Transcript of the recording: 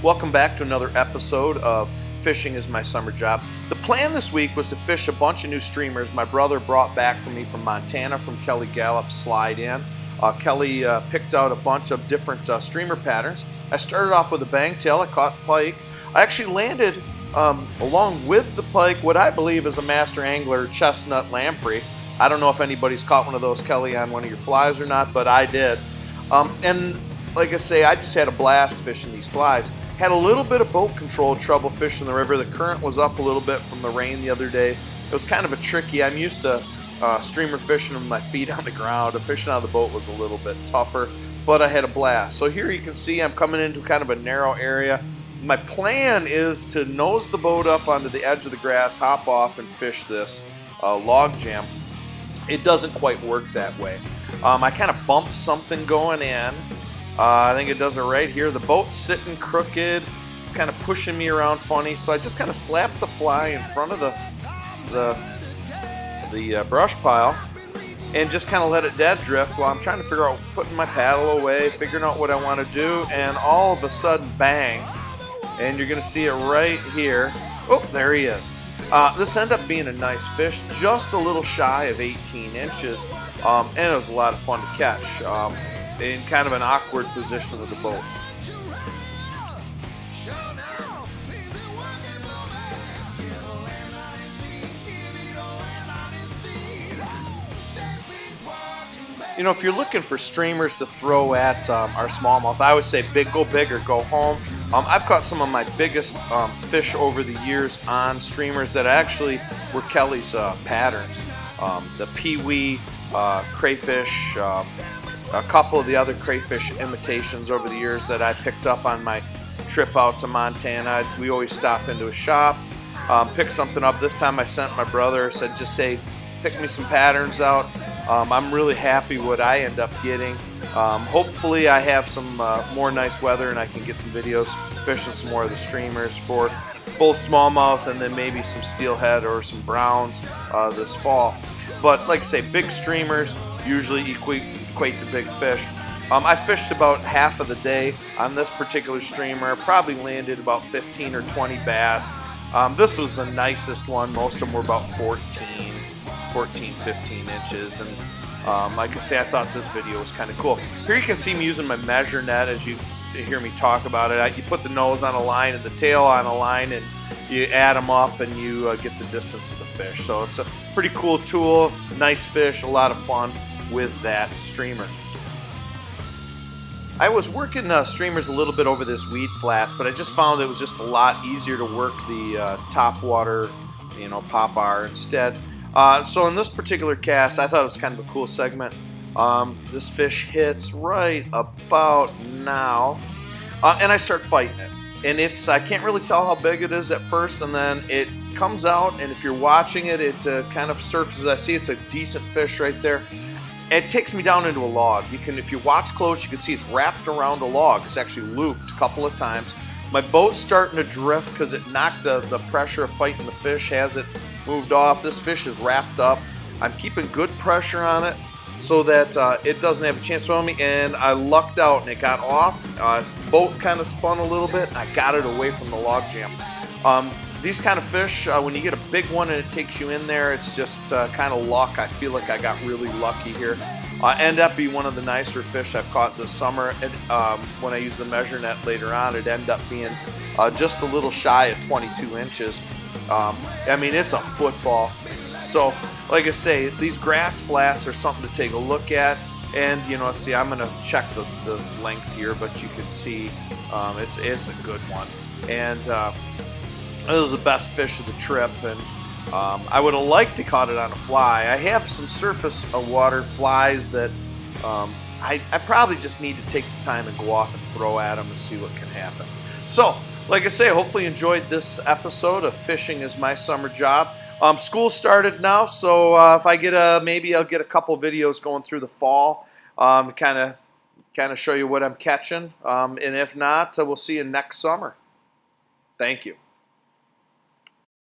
Welcome back to another episode of Fishing is My Summer Job. The plan this week was to fish a bunch of new streamers my brother brought back for me from Montana from Kelly Galloup Slide In. Kelly picked out a bunch of different streamer patterns. I started off with a bangtail. I caught pike. I actually landed along with the pike what I believe is a master angler chestnut lamprey. I don't know if anybody's caught one of those, Kelly, on one of your flies or not, but I did. And like I say, I just had a blast fishing these flies. Had a little bit of boat control trouble fishing the river. The current was up a little bit from the rain the other day. It was kind of a tricky. I'm used to streamer fishing with my feet on the ground. The fishing out of the boat was a little bit tougher, but I had a blast. So here you can see I'm coming into kind of a narrow area. My plan is to nose the boat up onto the edge of the grass, hop off, and fish this log jam. It doesn't quite work that way. I kind of bumped something going in. I think it does it right here. The boat's sitting crooked. It's kind of pushing me around funny. So I just kind of slapped the fly in front of the brush pile and just kind of let it dead drift while I'm trying to figure out putting my paddle away, figuring out what I want to do, and all of a sudden, bang! And you're going to see it right here. Oh, there he is. This ended up being a nice fish, just a little shy of 18 inches, and it was a lot of fun to catch. In kind of an awkward position of the boat. You know, if you're looking for streamers to throw at our smallmouth, I always say go big or go home. I've caught some of my biggest fish over the years on streamers that actually were Kelly's patterns. The peewee, crayfish, a couple of the other crayfish imitations over the years that I picked up on my trip out to Montana. We always stop into a shop, pick something up. This time I sent my brother, said just hey, pick me some patterns out. I'm really happy what I end up getting. Hopefully I have some more nice weather and I can get some videos fishing some more of the streamers for both smallmouth and then maybe some steelhead or some browns this fall. But like I say, big streamers usually equate to big fish. I fished about half of the day on this particular streamer, probably landed about 15 or 20 bass. This was the nicest one. Most of them were about 14, 15 inches. And like I say, I thought this video was kind of cool. Here you can see me using my measure net as you hear me talk about it. You put the nose on a line and the tail on a line and you add them up and you get the distance of the fish. So it's a pretty cool tool, nice fish, a lot of fun with that streamer. I was working streamers a little bit over this weed flats, but I just found it was just a lot easier to work the top water, pop R instead. So in this particular cast, I thought it was kind of a cool segment. This fish hits right about now, and I start fighting it. And I can't really tell how big it is at first, and then it comes out, and if you're watching it, it kind of surfaces. I see it's a decent fish right there. It takes me down into a log. If you watch close, you can see it's wrapped around a log. It's actually looped a couple of times. My boat's starting to drift because it knocked the pressure of fighting the fish, has it moved off. This fish is wrapped up. I'm keeping good pressure on it so that it doesn't have a chance to swim me, and I lucked out and it got off. Boat kind of spun a little bit, and I got it away from the log jam. These kind of fish, when you get a big one and it takes you in there, it's just kind of luck. I feel like I got really lucky here. Ended up being one of the nicer fish I've caught this summer. And, when I use the measure net later on, it ended up being just a little shy of 22 inches. I mean, it's a football. So, like I say, these grass flats are something to take a look at. And, see, I'm going to check the length here, but you can see it's a good one. And it was the best fish of the trip, and I would have liked to caught it on a fly. I have some surface water flies that I probably just need to take the time and go off and throw at them and see what can happen. So, like I say, hopefully you enjoyed this episode of Fishing is My Summer Job. School started now, so if I get maybe I'll get a couple videos going through the fall, kind of show you what I'm catching. And if not, we'll see you next summer. Thank you.